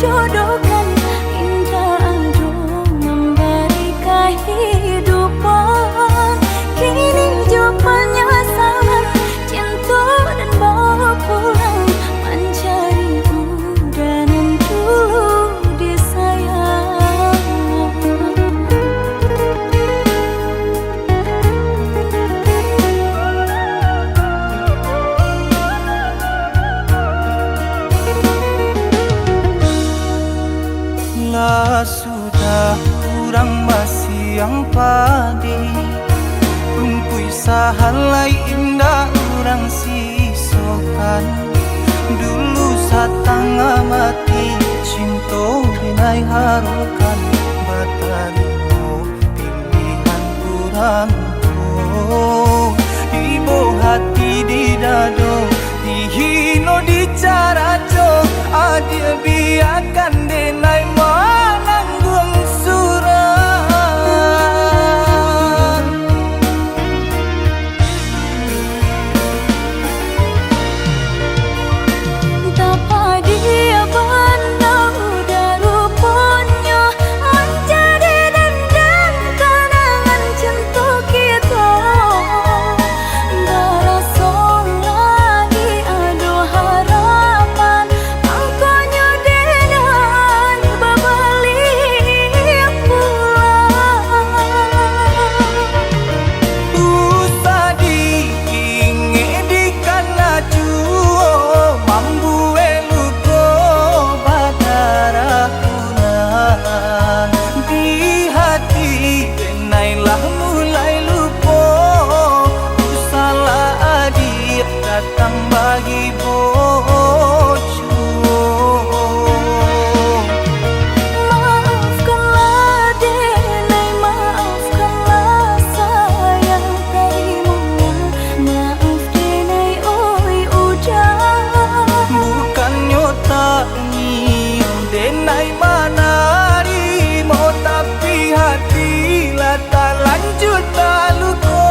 jodohkan, indah aduh memberi kehidupan. Kini jauh penyesalan, cinta dan bawa pulang, mencari udan yang dulu disayang. Lah sudah kurang masih yang padi, rumpui sahalai indah orang sisokan. Dulu satanga mati cinta binai harukan, batarimo pilihan kurang tuh. Ibu hati di dado, dihino di cara jo, adia biarkan denai mananggung suran. Tapa dia pandang udah rupanya, menjadi dendam kenangan cinta kita. Berasa lagi ada harapan, angkanya dengan berbalik pulang. Usah diinge di kana juo, mambu eluko badarakunan. Di hati denailah mulai lupo, usalah adik datang bagi bojo. Maafkanlah denai, maafkanlah sayang, terimolah maaf denai oi udah. Bukannya tak nyium denai manarimo, tapi hatilah tak lanjut tak luko.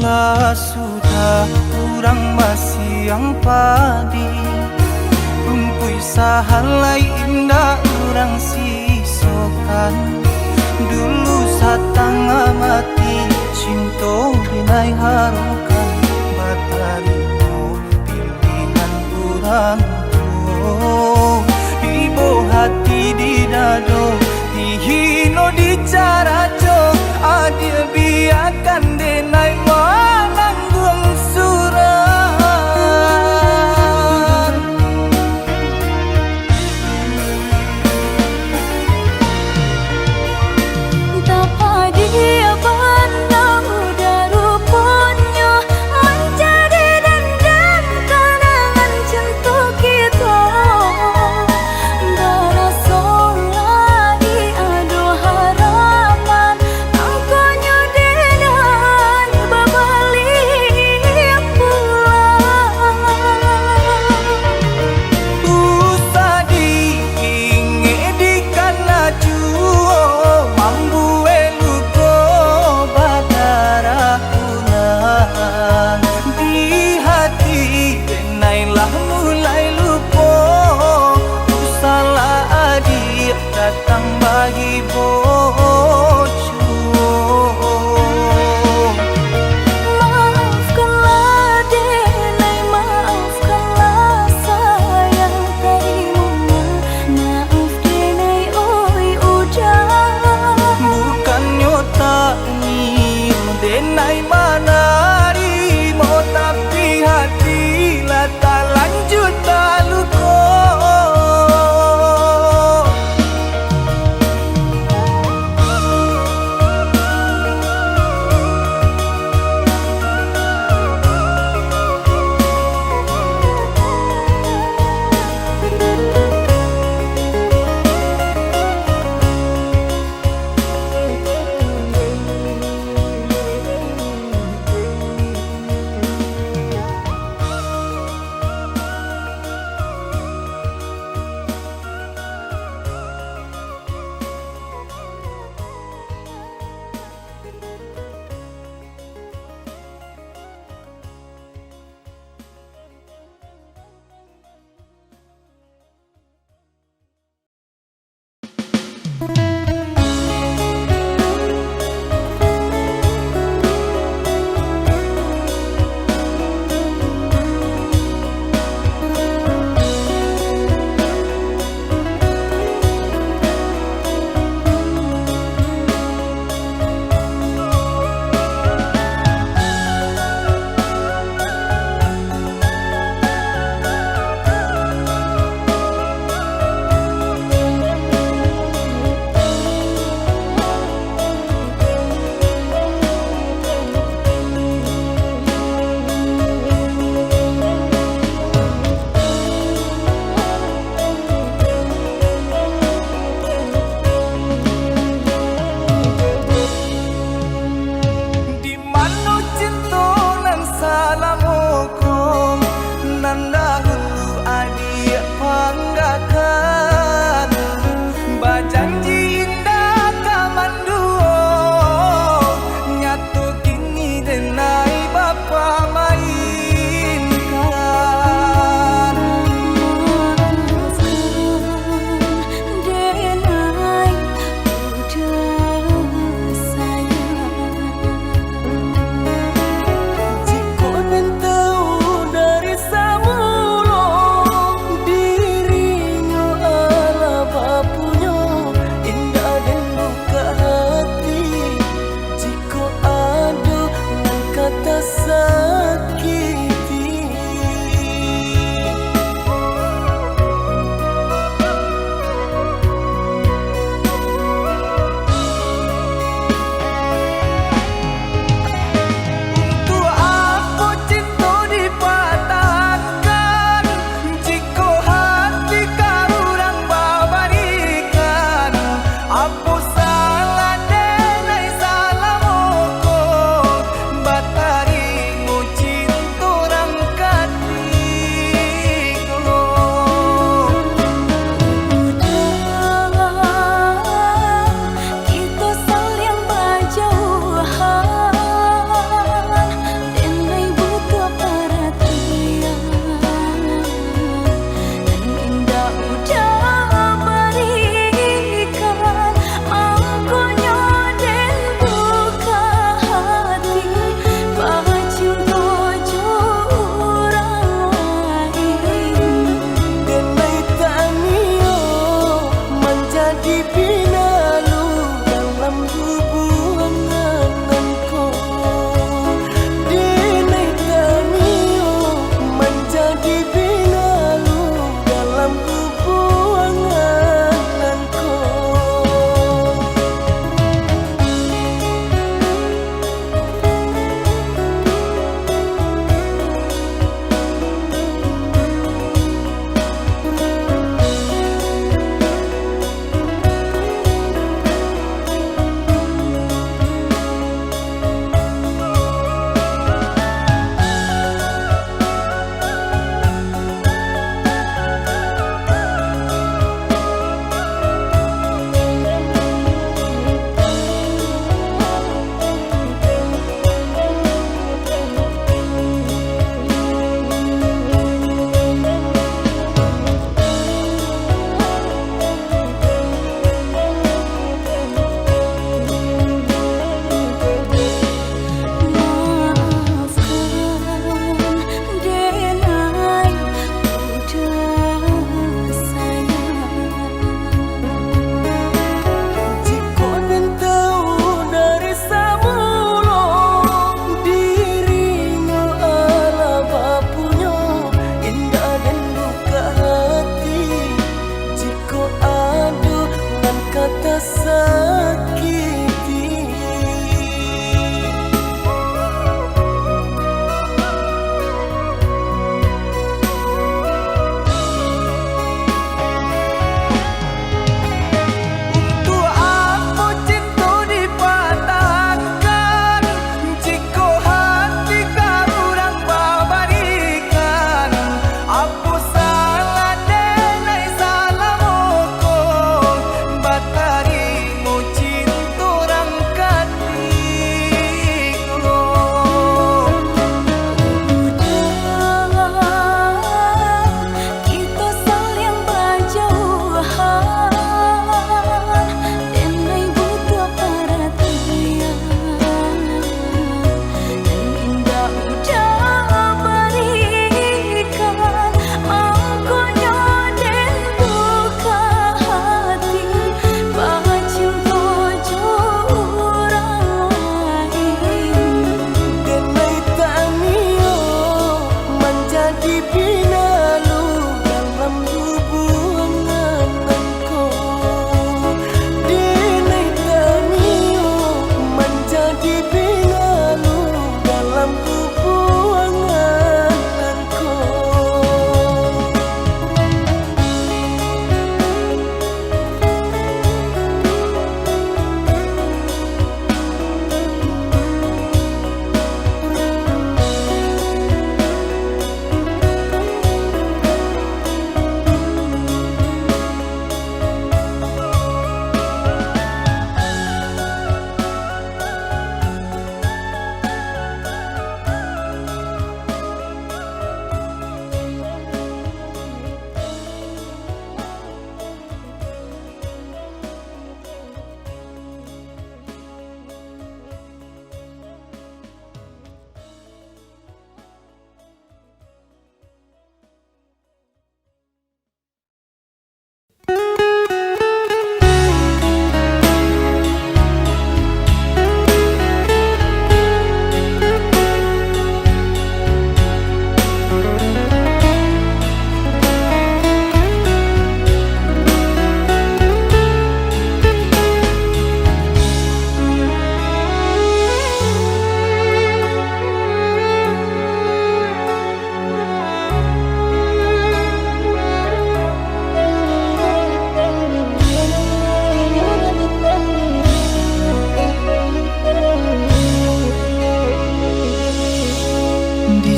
Lah sudah kurang masih yang padi, rumpui sahalai indah orang sisokan. Dulu satanga mati cinta binai harukan, batarimo pilihan kurang tuh. Ibu hati di dado, dihino di cara jo, adia biarkan denai mananggung suran. Tapa dia pandang udah rupanya, menjadi dendam kenangan cinta kita. Berasa lagi ada harapan, angkanya dengan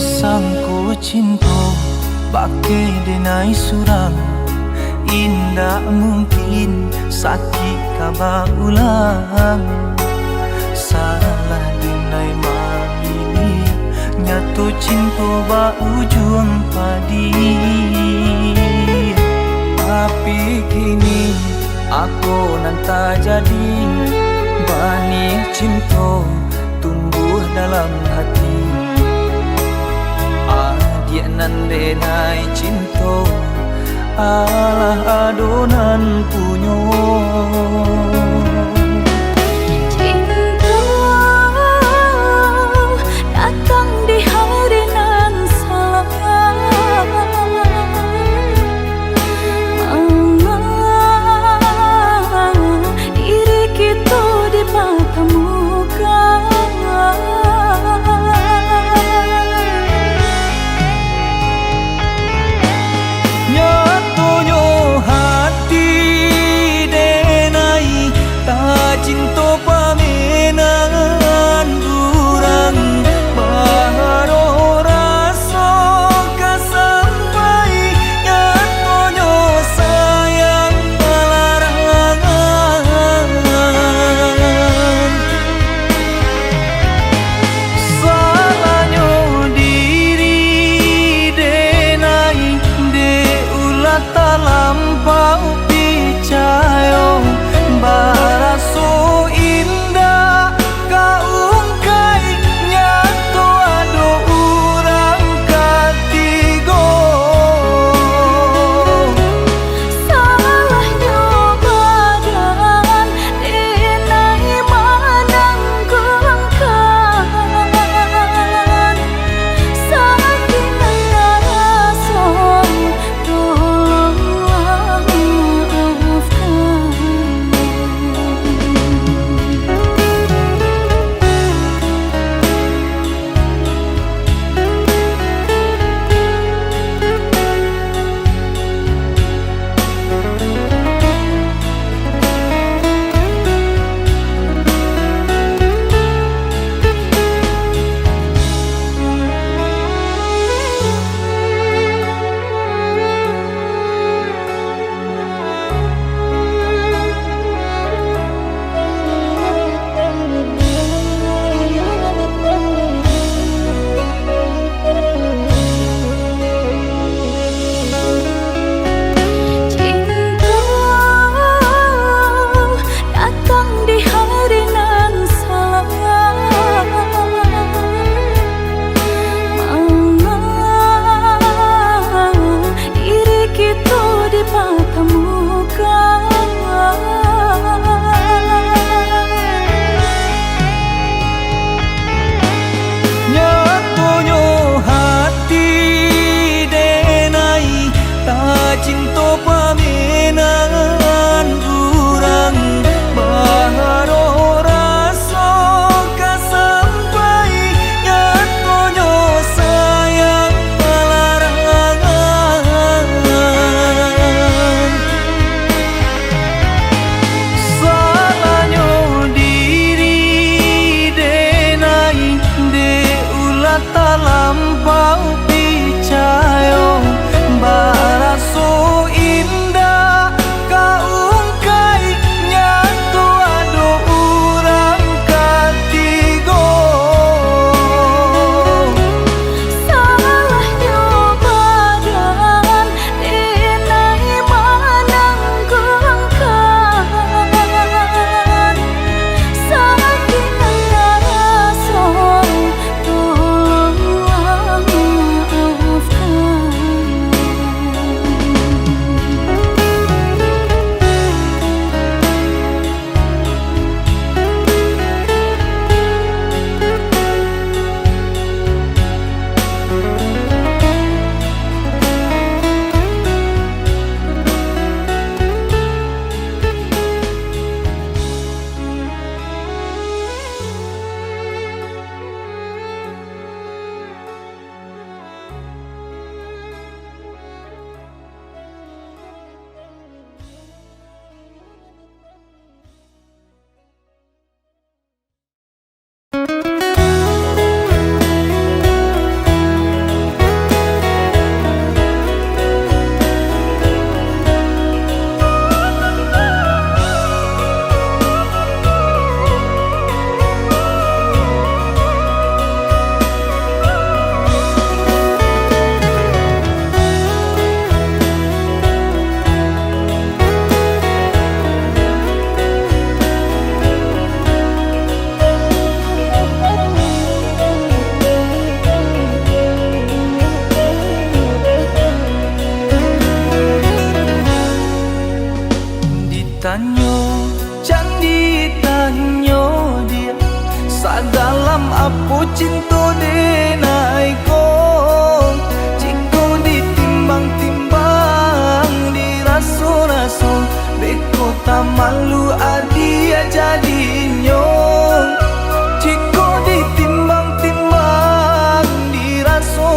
Sangko cinta bake denai surang, indah mungkin sakit kaba ulang. Salah denai mamili, nyatu cinta ba ujung padi. Tapi kini aku nanta jadi, bani cinta tumbuh dalam hati. Dia nan denai cinta, alah adonan punyo. Cinta datang di hari nan salah, diri kita di mata muka.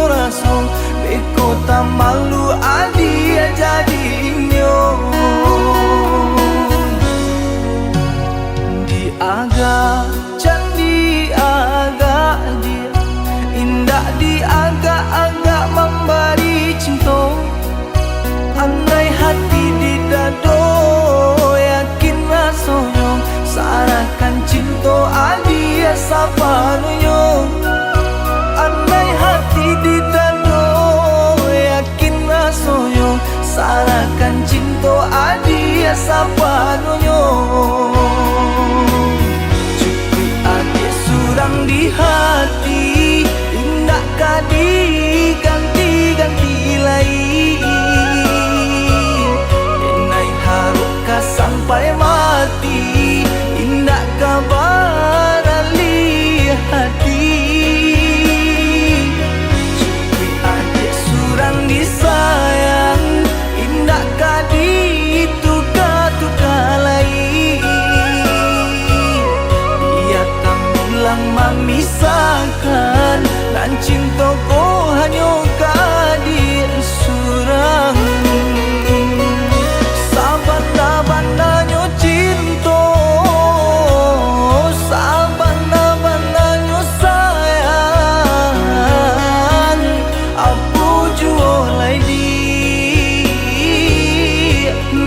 raso beko tak malu adia jadinya di aga candi aga dia indah di aga-aga memberi cinta andai hati di dado yakin rasanya sarakan cinta adia sapanunya andai hati di dado yakin rasanya sarakan cinta adia sapanunya cukup adia surang di hati indah kadi ganti-ganti lain enai haruka sampai mati indah kabar ali hati cukup adik surang disayang indah kadi tuka-tuka lain dia tak ulang memisahkan dan cinta ko hanya kadir surang sabana-bananya cinta sabana-bananya sayang apu jualai di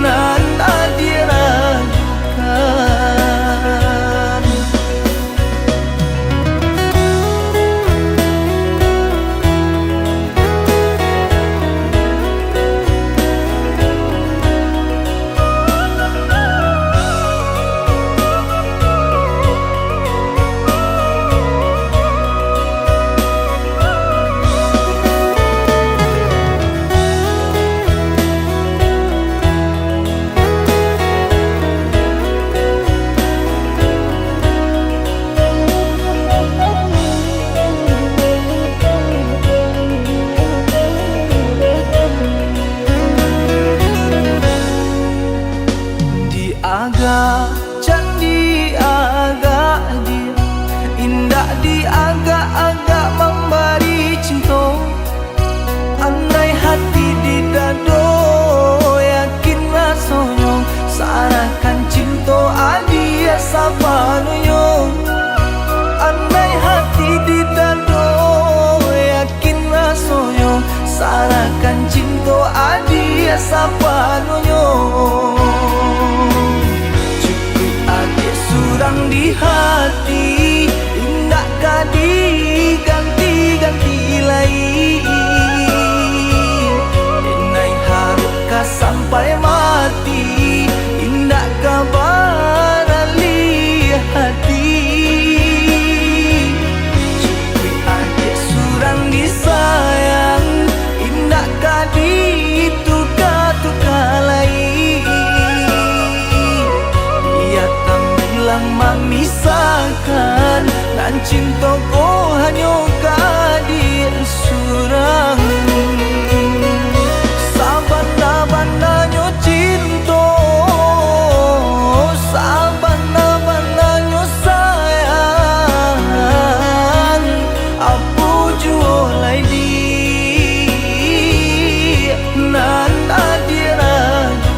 nan adirajukan aga candi aga dia indah di aga-aga memberi cinta andai hati di dado yakin rasanya sarakan cinta adia sapanunya andai hati di dado yakin rasanya sarakan cinta adia sapanunya surang di hati indah kadi ganti-ganti lain enai haruka sampai mati indah kabar ali hati cukup adik surang disayang indah kadi tuka-tuka lain dia tak memisahkan dan cinta ko hanya kadir surang sabana-bananya cinta sabana-bananya sayang apu jualai di nan adirajukan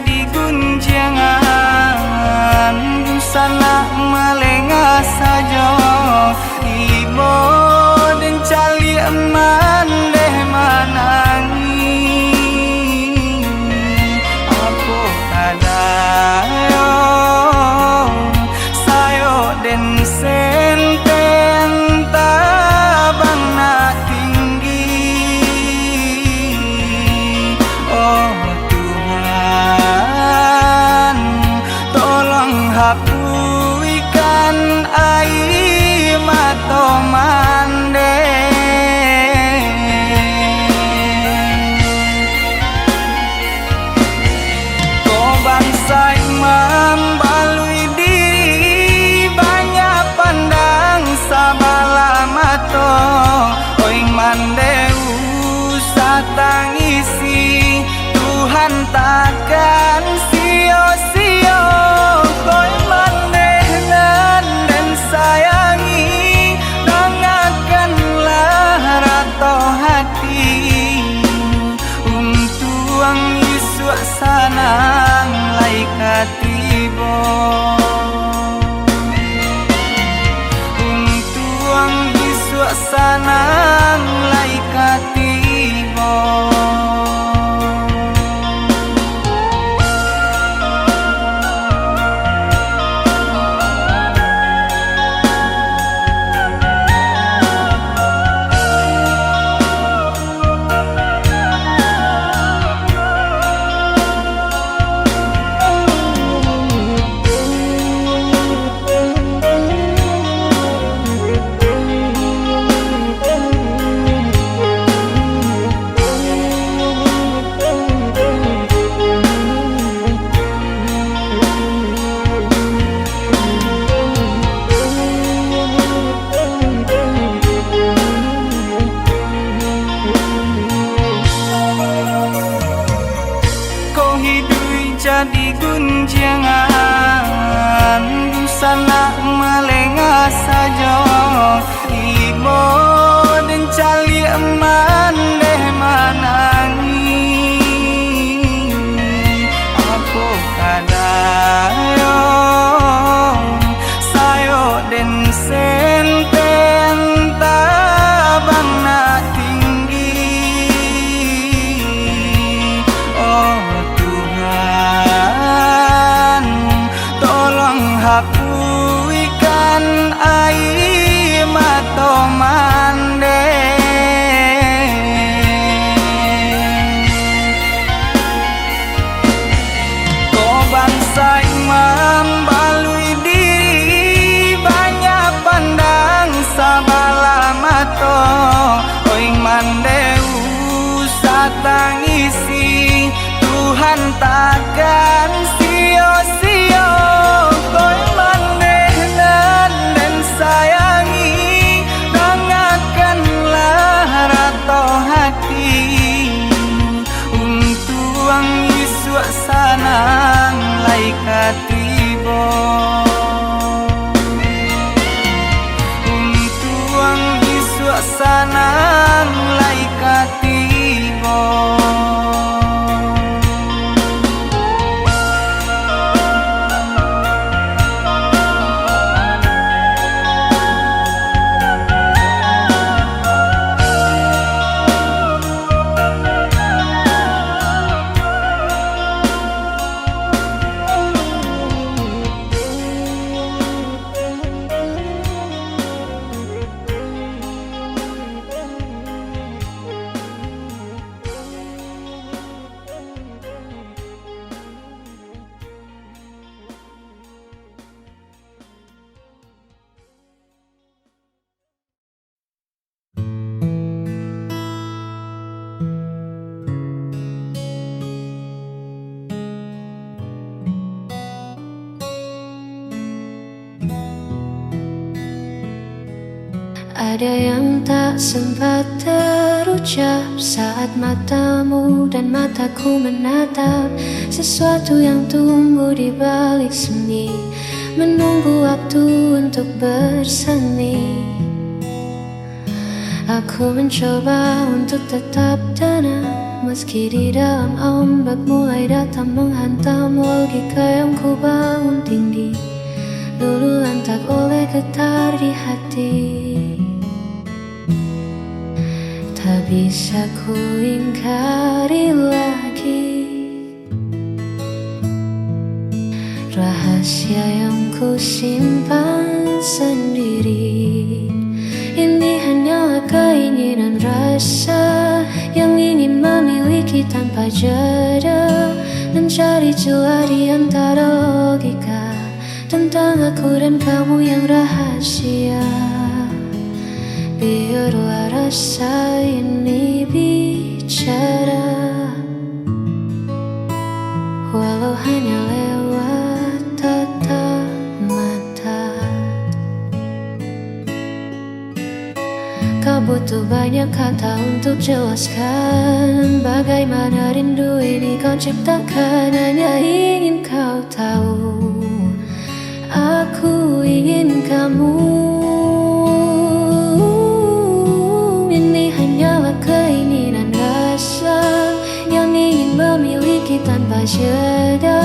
jadi gunjangan busana melengah saja ibo dan cali eman deh manangi aku kadayo sayo den senten tabang na tinggi oh Tuhan tolong hapuikan air mata mande kau bangsa imam balui diri banyak pandang sabala mato oi mandeu satangisi Tuhan takkan sio-sio koi mandenan dan sayangi dengarkanlah rato hati untuang Yesus sanang laikatibo untuang Yesus sanang laikatibo jadi gunjangan busana melengah saja ibo dan cali eman deh manangi aku kadayo sayo den senten tabang na tinggi oh hapuikan air mata mande kau bangsa imam balui diri banyak pandang sabala mato oi mandeu satangisi Tuhan takkan sio-sio koi mandenan dan sayangi dengarkanlah rato hati untuang Yesus sanang laikatibo untuang Yesus sanang laikatibo Ada yang tak sempat terucap saat matamu dan mataku menatap sesuatu yang tumbuh di balik seni, menunggu waktu untuk bersemi. Aku mencoba untuk tetap tenang, meski di dalam ombak mulai datang menghantam. Logika yang ku bangun tinggi dulu lantak oleh getar di hati. Tak bisa ku ingkari lagi rahasia yang ku simpan sendiri. Ini hanyalah keinginan rasa yang ingin memiliki tanpa jeda, mencari celah di antara logika tentang aku dan kamu yang rahasia. Biarlah rasa ini bicara, walau hanya lewat tatap mata. Kau butuh banyak kata untuk jelaskan bagaimana rindu ini kau ciptakan. Hanya ingin kau tahu, aku ingin kamu. Ini hanyalah keinginan rasa yang ingin memiliki tanpa jeda,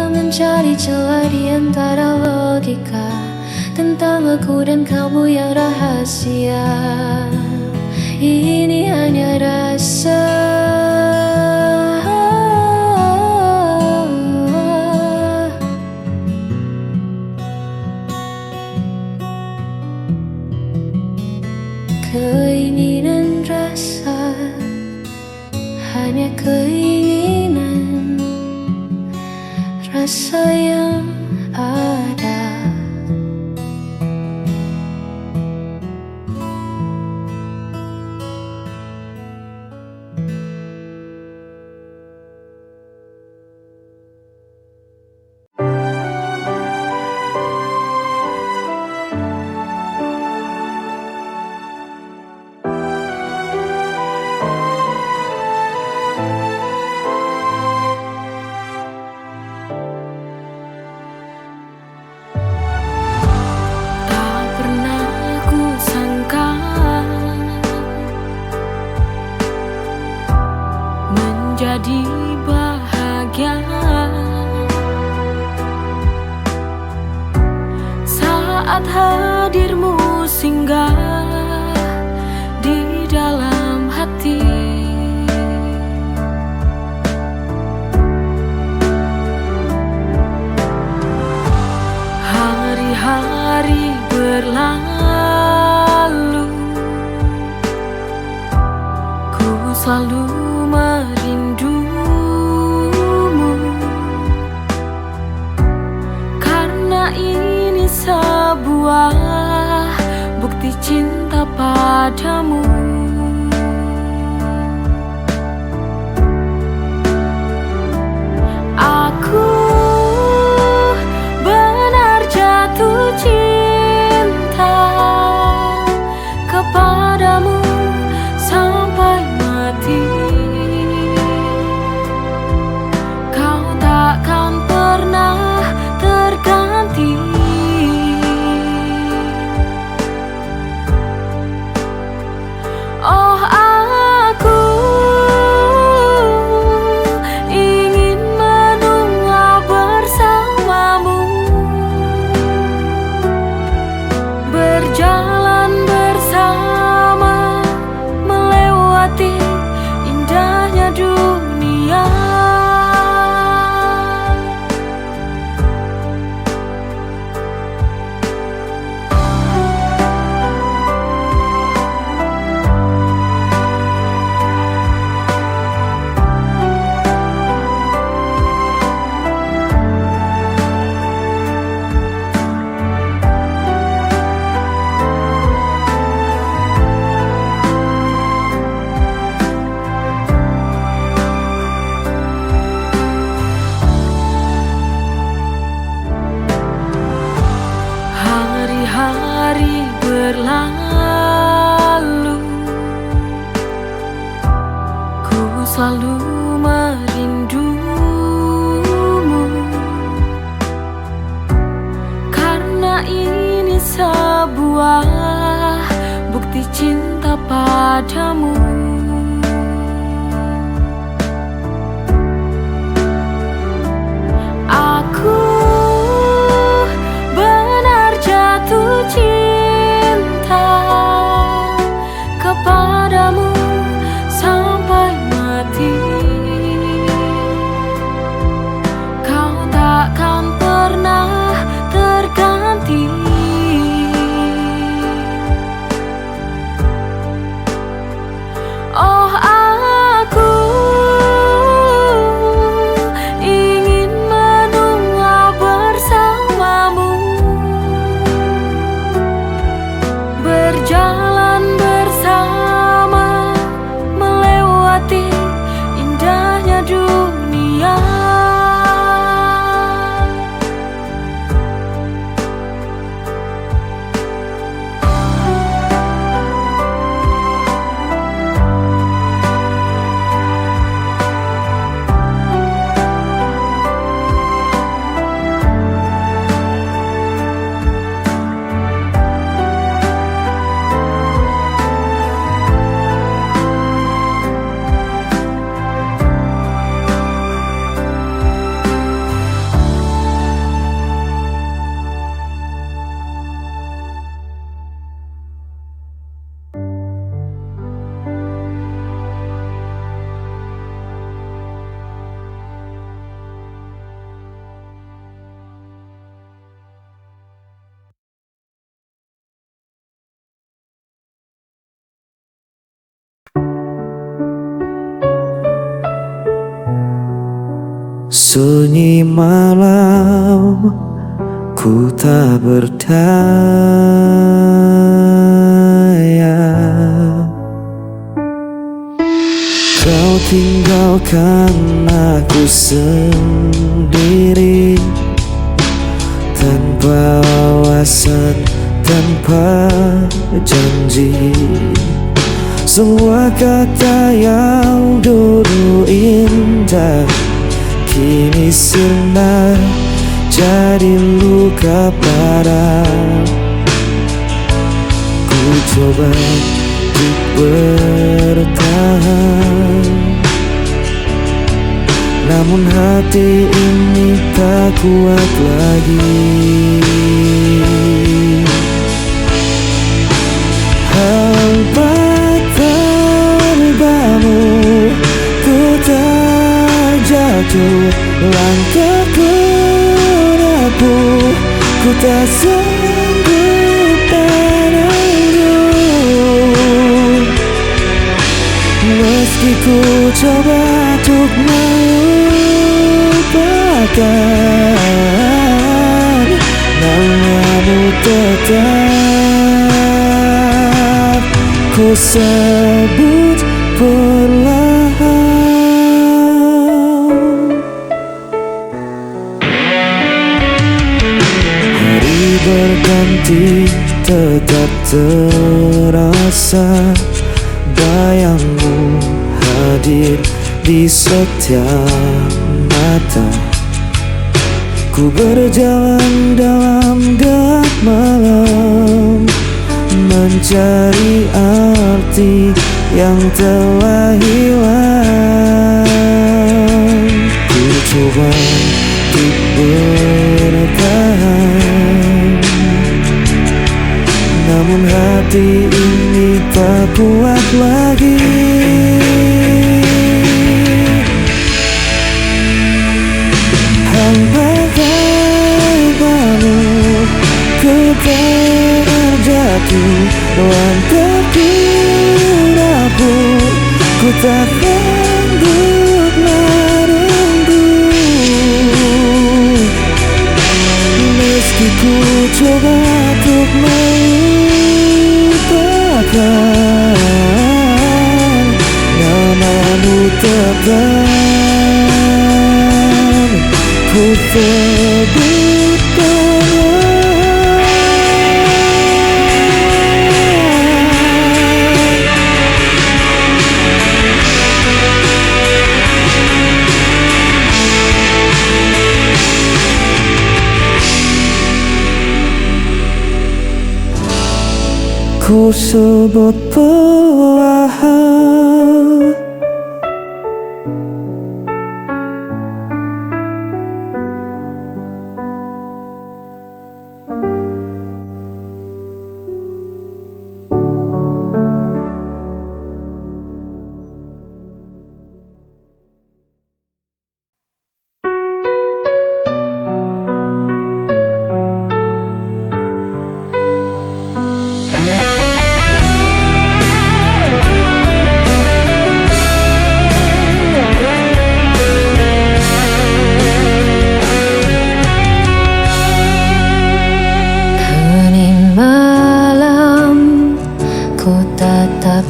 mencari celah di antara logika tentang aku dan kamu yang rahasia. Ini hanya rasa, keinginan rasa, hanya keinginan rasa yang ada. Jadi bahagia saat hadirmu singgah di dalam hati. Hari-hari berlalu, ku selalu merindumu, karena ini sebuah bukti cinta padamu. Aku benar jatuh cinta kepadamu sampai mati. Takkan pernah terganti. Oh, aku ingin menunggu bersamamu, berjalan bersama, melewati indahnya dunia. Hari berlalu, ku selalu merindumu, karena ini sebuah bukti cinta padamu. Sunyi malam, ku tak berdaya. Kau tinggalkan aku sendiri, tanpa alasan, tanpa janji. Semua kata yang dulu indah kini sirna jadi luka parah. Ku coba untuk bertahan, namun hati ini tak kuat lagi. Hampa tanpamu ku terjatuh, langkahku rapuh, ku tak sanggup menunggu. Meski ku coba untuk melupakan, namamu tetap ku sebut perlahan. Hari berganti tetap terasa, bayangmu hadir di setiap mata. Ku berjalan dalam gelap malam, mencari arti yang telah hilang. Ku coba untuk bertahan, namun hati ini tak kuat lagi. Hampa tanpamu ku terjatuh, langkahku rapuh, ku tak sanggup menunggu. Meski ku coba untuk melupakan, namamu tetap ku sebut perlahan. Ku sebut perlahan.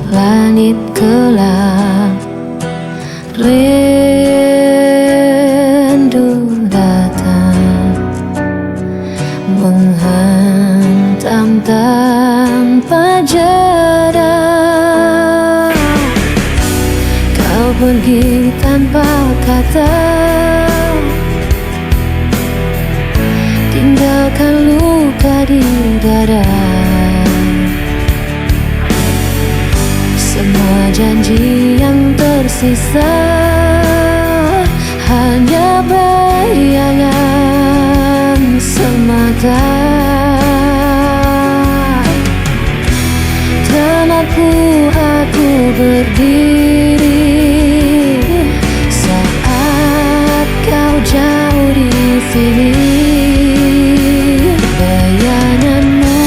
Langit gelap, rindu datang menghantam tanpa jeda. Kau pergi tanpa kata, tinggalkan luka di dada. Semua janji yang tersisa hanya bayangan semata. Tempatku aku berdiri saat kau jauh di sini. Bayanganmu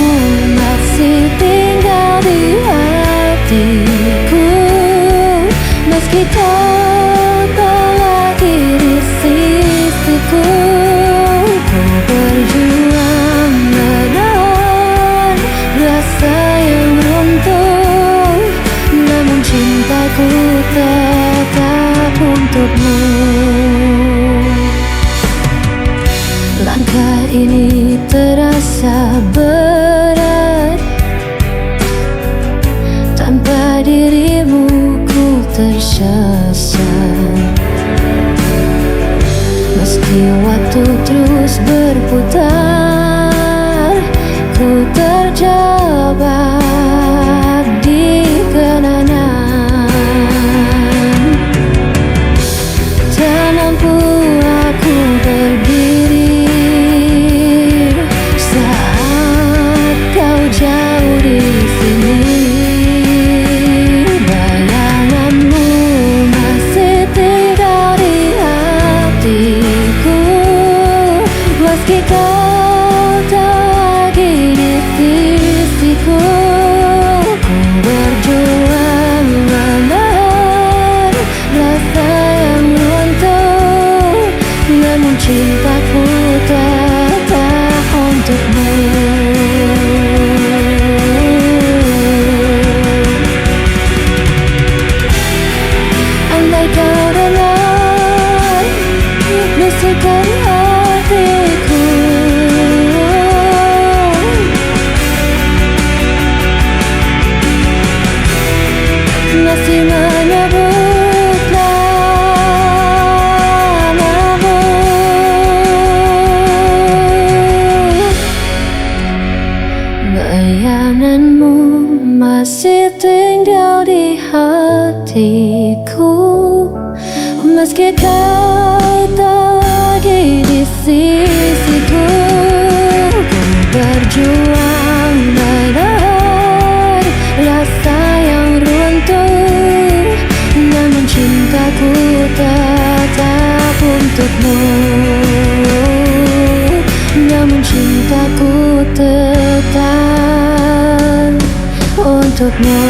masih tinggal di hatiku, meski tak lagi di sini. Langkah ini terasa berat, tanpa dirimu ku tersesat. Meski waktu terus berputar, ku terjebak di kenangan. Tak mampu aku berdiri saat kau jauh di sini. Bayanganmu masih tinggal di hatiku, meski kau tak lagi di sisiku. Ku berjuang menahan rasa yang runtuh, namun cintaku tetap untukmu. Andai kau dengar bisikan hatiku, masih menyebut namamu. Bayanganmu masih tinggal di hatiku, meski kau tak lagi di sisiku. Ku berjuang menahan rasa yang runtuh, namun cintaku tetap untukmu. Namun cintaku tetap untukmu.